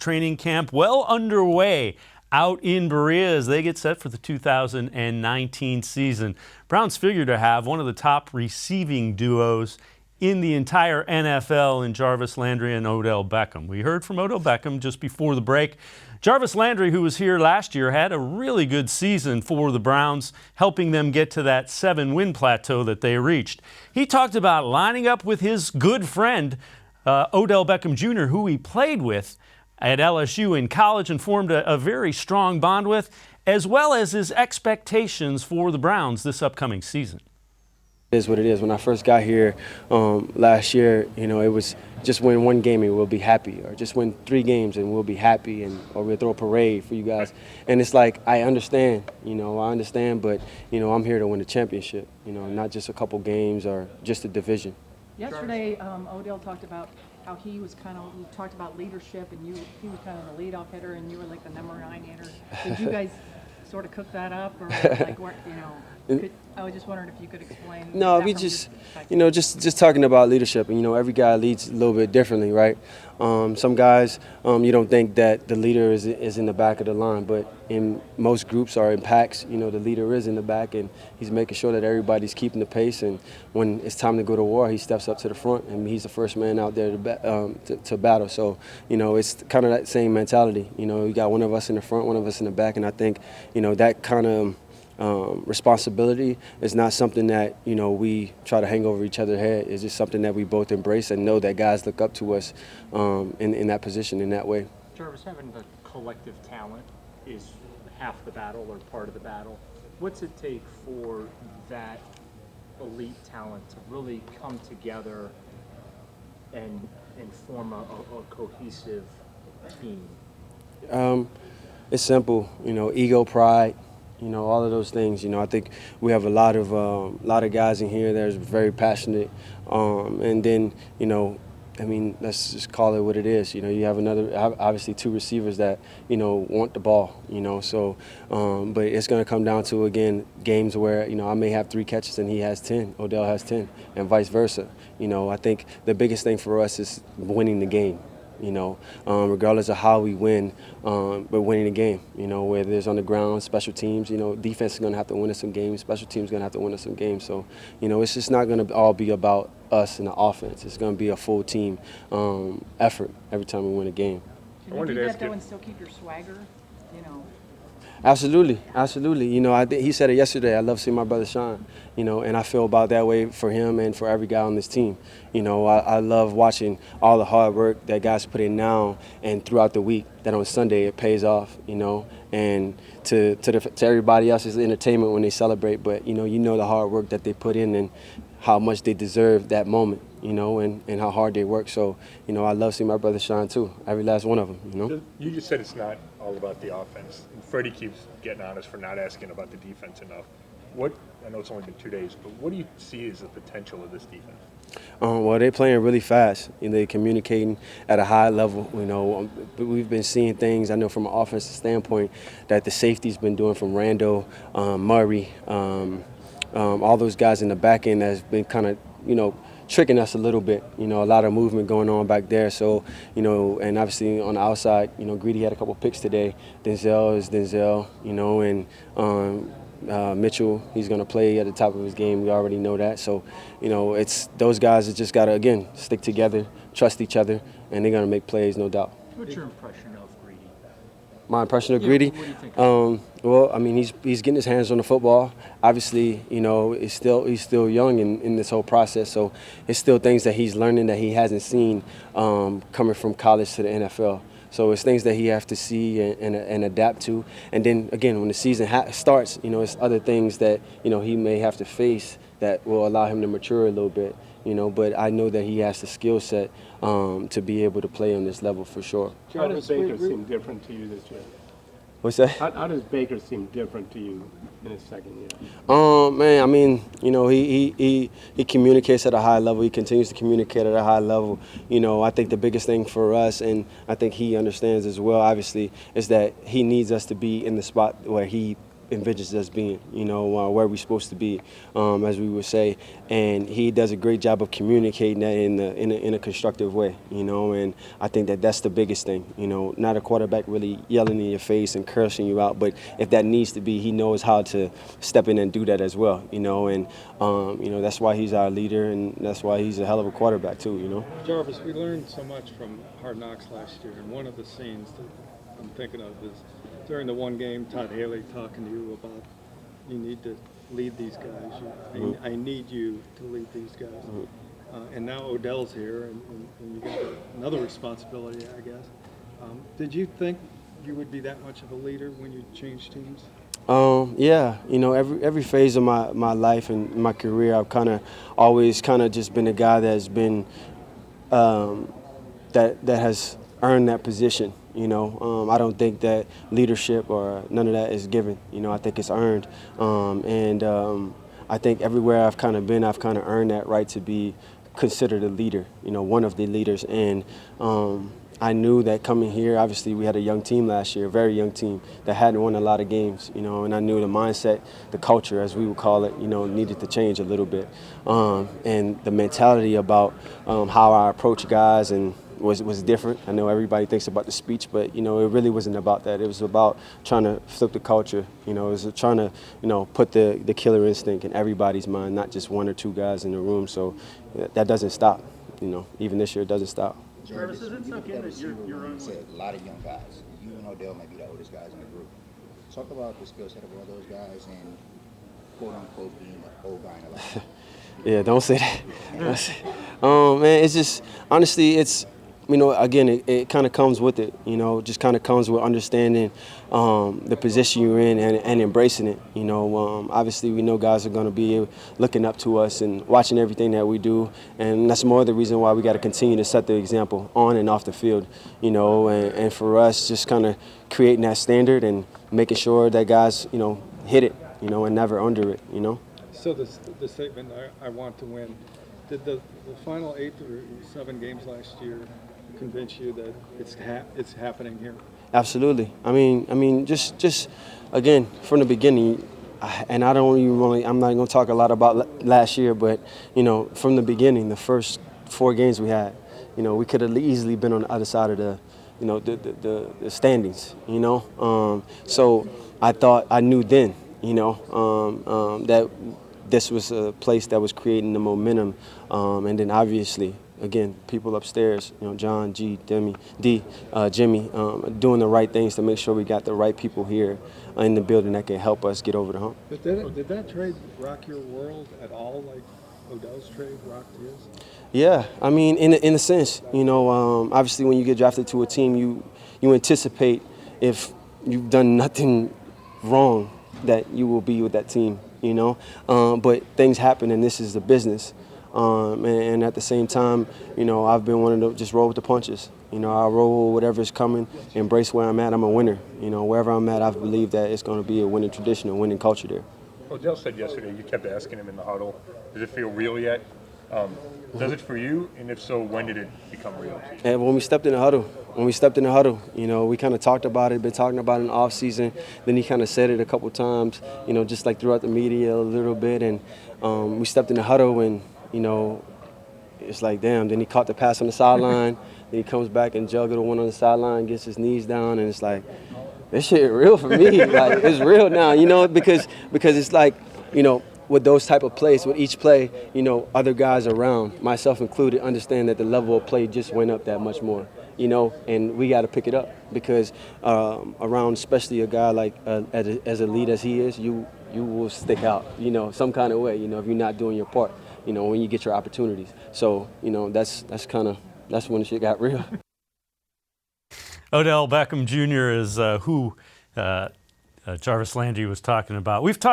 training camp well underway out in Berea as they get set for the 2019 season. Browns figure to have one of the top receiving duos in the entire NFL in Jarvis Landry and Odell Beckham. We heard from Odell Beckham just before the break. Jarvis Landry, who was here last year, had a really good season for the Browns, helping them get to that 7-win plateau that they reached. He talked about lining up with his good friend, Odell Beckham Jr., who he played with at LSU in college and formed a very strong bond with, as well as his expectations for the Browns this upcoming season. It is what it is. When I first got here last year, it was just win one game and we'll be happy, or just win 3 games and we'll be happy, or we'll throw a parade for you guys. And it's like, I understand, but, I'm here to win a championship, not just a couple games or just a division. Yesterday, Odell talked about how he talked about leadership, and he was kind of the leadoff hitter and you were like the number 9 hitter. Did you guys sort of cook that up, or like, I was just wondering if you could explain. No, we just, just talking about leadership, and every guy leads a little bit differently, right? Some guys, you don't think that the leader is in the back of the line, but in most groups or in packs, the leader is in the back, and he's making sure that everybody's keeping the pace. And when it's time to go to war, he steps up to the front, and he's the first man out there to battle. So, it's kind of that same mentality. You got one of us in the front, one of us in the back, and I think, that kind of responsibility is not something that we try to hang over each other's head. It's just something that we both embrace and know that guys look up to us in that position, in that way. Jarvis, having the collective talent is half the battle or part of the battle. What's it take for that elite talent to really come together and form a cohesive team? It's simple, ego, pride. All of those things. I think we have a lot of guys in here that are very passionate, and then let's just call it what it is. You have obviously 2 receivers that want the ball. So, but it's going to come down to, again, games where I may have 3 catches and he has 10, Odell has 10, and vice versa. I think the biggest thing for us is winning the game. Regardless of how we win, but winning the game, whether it's on the ground, special teams, defense is going to have to win us some games, special teams is going to have to win us some games. So, it's just not going to all be about us and the offense. It's going to be a full team effort every time we win a game. Can you do that, though, and still keep your swagger, Absolutely. I think he said it yesterday. I love seeing my brother shine, and I feel about that way for him and for every guy on this team. I love watching all the hard work that guys put in now and throughout the week, that on Sunday it pays off, and to everybody else's entertainment when they celebrate. But, the hard work that they put in and how much they deserve that moment, and how hard they work. So, I love seeing my brother shine too, every last one of them, You just said it's not all about the offense. And Freddie keeps getting on us for not asking about the defense enough. I know it's only been 2 days, but what do you see as the potential of this defense? Well, they're playing really fast. They're communicating at a high level. We've been seeing things, I know from an offensive standpoint, that the safety's been doing, from Rando, Murray, all those guys in the back end that's been kind of, tricking us a little bit. A lot of movement going on back there. So, and obviously on the outside, Greedy had a couple picks today. Denzel is Denzel, and Mitchell, he's going to play at the top of his game. We already know that. So, it's those guys that just got to, again, stick together, trust each other, and they're going to make plays, no doubt. What's your impression of Greedy? My impression of Greedy? What do you think? Well, I mean, he's getting his hands on the football. Obviously, he's still young in this whole process, so it's still things that he's learning that he hasn't seen coming from college to the NFL. So it's things that he has to see and adapt to. And then, again, when the season starts, it's other things that, he may have to face that will allow him to mature a little bit. But I know that he has the skill set to be able to play on this level for sure. How does Baker seem different to you this year? What's that? How does Baker seem different to you in his second year? Man, I mean, he communicates at a high level. He continues to communicate at a high level. I think the biggest thing for us, and I think he understands as well, obviously, is that he needs us to be in the spot where he envisions us being, where we're supposed to be, as we would say. And he does a great job of communicating that in a constructive way, and I think that that's the biggest thing, not a quarterback really yelling in your face and cursing you out, but if that needs to be, he knows how to step in and do that as well, and that's why he's our leader, and that's why he's a hell of a quarterback too, Jarvis, we learned so much from Hard Knocks last year, and one of the scenes that I'm thinking of is during the one game, Todd Haley talking to you about you need to lead these guys. I need you to lead these guys. And now Odell's here, and you got another responsibility, I guess. Did you think you would be that much of a leader when you changed teams? Yeah, every phase of my life and my career, I've always just been a guy that's been that has earned that position. I don't think that leadership or none of that is given. I think it's earned, and I think everywhere I've been, I've earned that right to be considered a leader. One of the leaders, and I knew that coming here, obviously we had a young team last year, a very young team that hadn't won a lot of games, and I knew the mindset, the culture, as we would call it, needed to change a little bit. And the mentality about how I approach guys and was different. I know everybody thinks about the speech, but, it really wasn't about that. It was about trying to flip the culture. It was trying to, put the killer instinct in everybody's mind, not just one or two guys in the room. So that doesn't stop. Even this year it doesn't stop. Jarvis, is it something that you're on? Said a lot of young guys. You and Odell may be the oldest guys in the group. Talk about the skill set of all those guys and quote unquote being the old guy in the life. Yeah, don't say that. Man, it's just honestly, it's again, it kind of comes with it. Just comes with understanding the position you're in and embracing it. Obviously we know guys are going to be looking up to us and watching everything that we do, and that's more the reason why we got to continue to set the example on and off the field. And for us, just creating that standard and making sure that guys, hit it, and never under it. So the statement, I want to win, did the final 8 or 7 games last year convince you that it's happening here? Absolutely. I mean, just again from the beginning, and I'm not going to talk a lot about last year, but from the beginning, the first 4 games we had, we could have easily been on the other side of the standings. So I knew then, that this was a place that was creating the momentum, and then obviously, again, people upstairs, John, G, Jimmy, doing the right things to make sure we got the right people here in the building that can help us get over the hump. But did that trade rock your world at all, like Odell's trade rocked his? Yeah, I mean, in a sense, obviously when you get drafted to a team, you anticipate if you've done nothing wrong that you will be with that team, but things happen, and this is a business. And at the same time, I've been wanting to just roll with the punches. I roll whatever's coming, embrace where I'm at. I'm a winner. Wherever I'm at, I believe that it's going to be a winning tradition, a winning culture there. Odell said yesterday, you kept asking him in the huddle, does it feel real yet? Does it for you? And if so, when did it become real to you? And when we stepped in the huddle, we kind of talked about it, been talking about it in the offseason. Then he kind of said it a couple times, just like throughout the media a little bit. And we stepped in the huddle and, it's like, damn. Then he caught the pass on the sideline. Then he comes back and juggled the one on the sideline, gets his knees down, and it's like, this shit real for me. Like, it's real now, because it's like, with those type of plays, with each play, other guys around, myself included, understand that the level of play just went up that much more, and we got to pick it up because around, especially a guy like as elite as he is, you will stick out, some kind of way, if you're not doing your part. When you get your opportunities. So, that's when the shit got real. Odell Beckham Jr. is who Jarvis Landry was talking about. We've talked